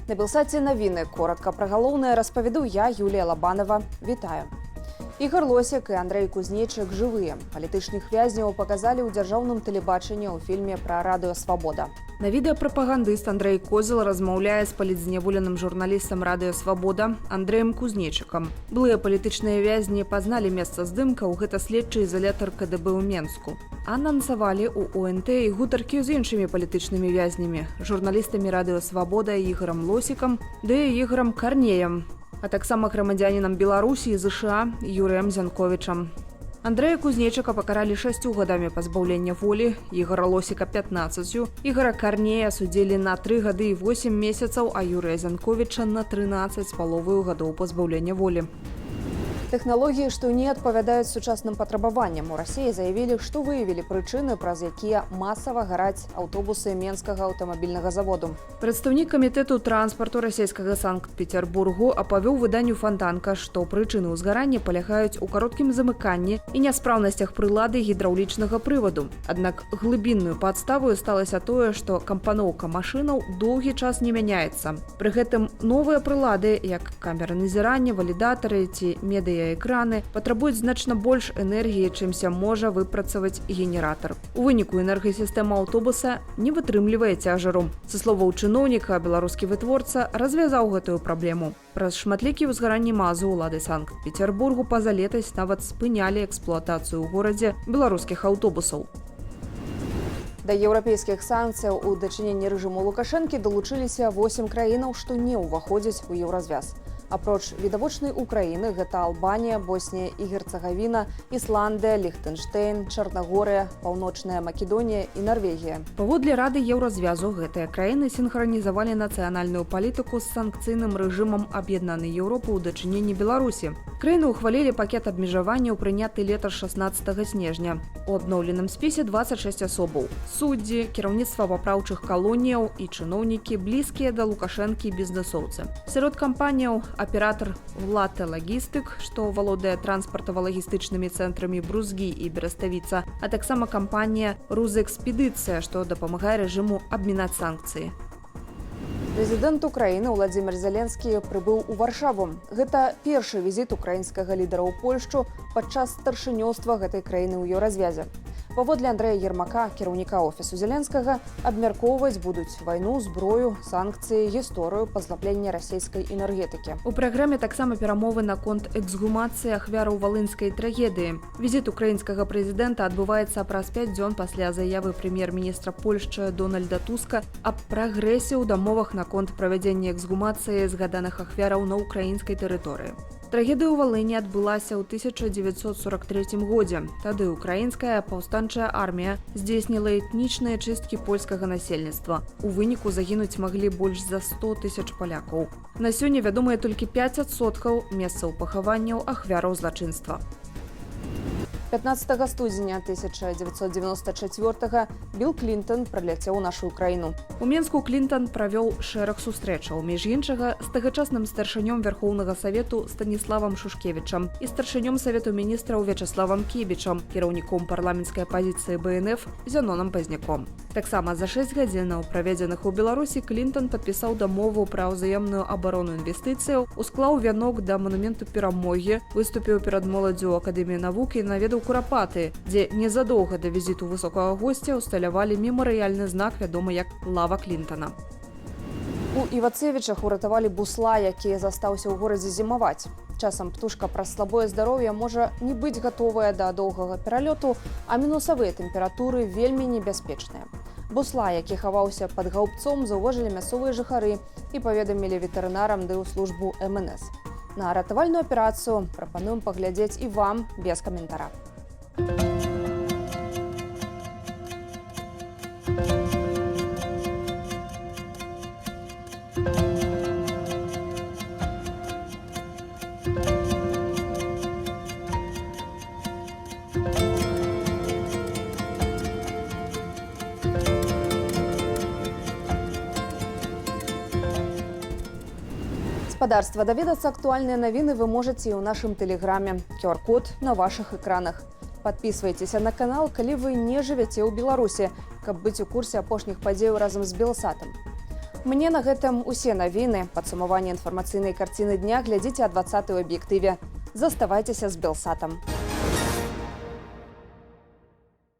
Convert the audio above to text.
На Белсаце навіны коротка пра галоўнае распавяду я, Юлія Лабанова. Вітаю. Ігор Лосік і Андрей Кузнечык жывыя. Палітычных вязняў паказалі ў дзяржаўным тэлебачанні ў фільме пра радыё «Свабода». На відэа прапагандыст Андрей Козел размаўляе з палітзняволеным журналістам радыё «Свабода» Андрэем Кузнечыкам. Былыя палітычныя вязні пазналі месца здымкаў, гэта следчы ізалятар КДБ ў Менску. Анансавалі ў ОНТ і гутаркі з іншымі палітычнымі вязнямі, журналістамі радыё «Свабода» Ігорам Лосікам ды Ігорам Карнеем, а таксама грамадзянінам Беларусі і ЗША Юрыем Зянковічам. Андрэя Кузнечыка пакаралі 6 гадамі пазбаўлення волі, Ігора Лосіка 15, Ігора Карнея судзілі на 3 гады і 8 месяцаў, а Юрыя Зянковіча на 13,5 гадоў пазбаўлення волі. Тэхналогіі, што не адпавядаюць сучасным патрабаванням, у Расіі заявілі, што выявілі прычыны, праз якія масава гараць аўтобусы Менскага аўтамабільнага заводу. Прадстаўнік камітэту транспарту расійскага Санкт-Петербургу апавёў выданню «Фонтанка», што прычыны ўзгарання палягаюць у кароткім замыканні і няспраўнасцях прылады гідраўлічнага прываду. Аднак глыбінную падставою сталася тое, што кампаноўка машынаў доўгі час не мяняецца. Пры гэтым новыя прылады, як камеры назірання, валідатары ці медыяэкраны, патрабуюць значна больш энергіі, чымся можа выпрацаваць генератар. У выніку энергасістэма аўтобуса не вытрымлівае цяжару. Са словаў чыноўніка, беларускі вытворца развязаў гэтую праблему. Праз шматлікія ўзгаранні мазу ўлады Санкт-Петербургу па-за летась нават спынялі эксплуатацыю ў горадзе беларускіх аўтобусаў. Да еўрапейскіх санкцыяў у дачыненні рэжыму Лукашэнкі далучыліся 8 краінаў, што не ўваходзяць у еўразвяз. Апроч відавочнай Украіны, гэта Албанія, Боснія і Герцагавіна, Ісландыя, Ліхтэнштэйн, Чарнагорыя, Паўночная Македонія і Нарвегія. Паводле Рады Еўразвязу, гэтыя краіны сінхранізавалі нацыянальную палітыку з санкцыйным рэжымам Аб'яднанай Еўропы ў дачыненні Беларусі. Краіны ўхвалілі пакет абмежаванняў, прыняты летась 16 снежня. У абноўленым спісе 26 асобаў. Суддзі, кіраўніцтва папраўчых калоніяў і чыноўнікі, блізкія да Лукашэнкі бізнэсоўцы. Сярод кампаніяў аператор «Влата Лагістык», што валодае транспартава-лагістычнымі цэнтрамі Брузгі і Бераставіца, а таксама кампанія «Рузэкспедыцыя», што дапамагае рэжыму абмінаць санкцыі. Прэзідэнт Украіны Владзімір Зеленскі прыбыў у Варшаву. Гэта першы візіт украінскага лідара ў Польшчу падчас старшынёўства гэтай краіны ў еўразвязе. Паводле Андрэя Ермака, кіраўніка офісу Зеленскага, абмяркоўваць будуць вайну, зброю, санкцыі, гісторыю пазлаблення расійскай энергетыкі. У праграме таксама перамовы наконт эксгумацыі ахвяраў валынскай трагедыі. Візіт украінскага прэзідэнта адбываецца праз 5 дзён пасля заявы прэм'ер-міністра Польшчы Дональда Туска аб прагрэсе ў дамовах наконт правядзення эксгумацыі згаданых ахвяраў на украінскай тэрыторыі. Трагедыя ў Валыні адбылася ў 1943 годзе. Тады украінская паўстанчая армія здзейсніла этнічныя чысткі польскага насельніцтва. У выніку загінуць маглі больш за 100 000 палякаў. На сёння вядомыя толькі 5% месцаў пахаванняў ахвяраў злачынства. 15 студзеня 1994 Білл Клінтон прыляцеў у нашу краіну. У Менску Клінтон правёў шэраг сустрэчаў, між іншага з тагачасным старшынём Вярхоўнага Савету Станіславам Шушкевічам і старшынём Савету міністраў Вячаславам Кебічам, кіраўніком парламенцкай апазіцыі БНФ Зяноном Пазняком. Таксама за 6 гадзінаў, праведзеных у Беларусі, Клінтон падпісаў дамову пра ўзаемную абарону інвестыцыяў, усклаў вянок да манументу перамогі, выступіў перад моладдзю Акадэміі навук і наведаў Курапаты, дзе незадоўга да візіту высокага госця ўсталявалі мемарыяльны знак, вядомы як «Лава Клінтона». У Івацевічах уратавалі бусла, які застаўся ў горадзе зімаваць. Часам птушка праз слабое здароўе можа не быць гатовая да доўгага пералёту, а мінусавыя тэмпературы вельмі небяспечныя. Бусла, які хаваўся пад гаўбцом, заўважылі мясцовыя жыхары і паведамілі ветэрынарам ды ў службу МНС. На ратавальную аперацыю прапануем паглядзець і вам без каментара. Гаспадарства, даведацца актуальныя навіны вы можаце і ў нашым тэлеграме. QR-код на вашых экранах. Подписывайтеся на канал, калі вы не жывяце ў Беларусі, каб быць у курсе апошніх падзеяў разам з Белсатам. Мне на гэтым усе навіны. Падсумаванне інфармацыйнай карціны дня глядзіце о 20-й ў аб'ектыве. Заставайцеся з Белсатам.